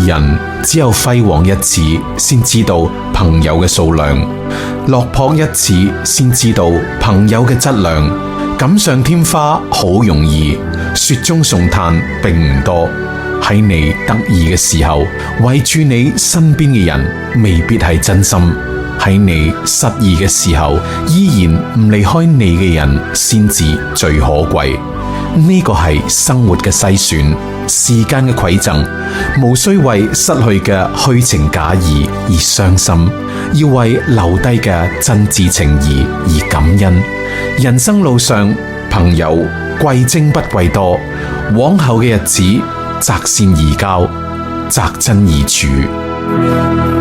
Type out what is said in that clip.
人只有輝煌一次先知道朋友嘅數量，落魄一次先知道朋友嘅質量。錦上添花好容易，雪中送炭並唔多。喺你得意嘅時候，圍住你身邊嘅人未必係真心；喺你失意嘅時候，依然唔離開你嘅人先至最可貴。呢個係生活嘅篩選，時間嘅饋贈，無需為失去嘅虛情假意而傷心，要為留低嘅真摯情誼而感恩。人生路上，朋友貴精不貴多，往後嘅日子擇善而交，擇真而處。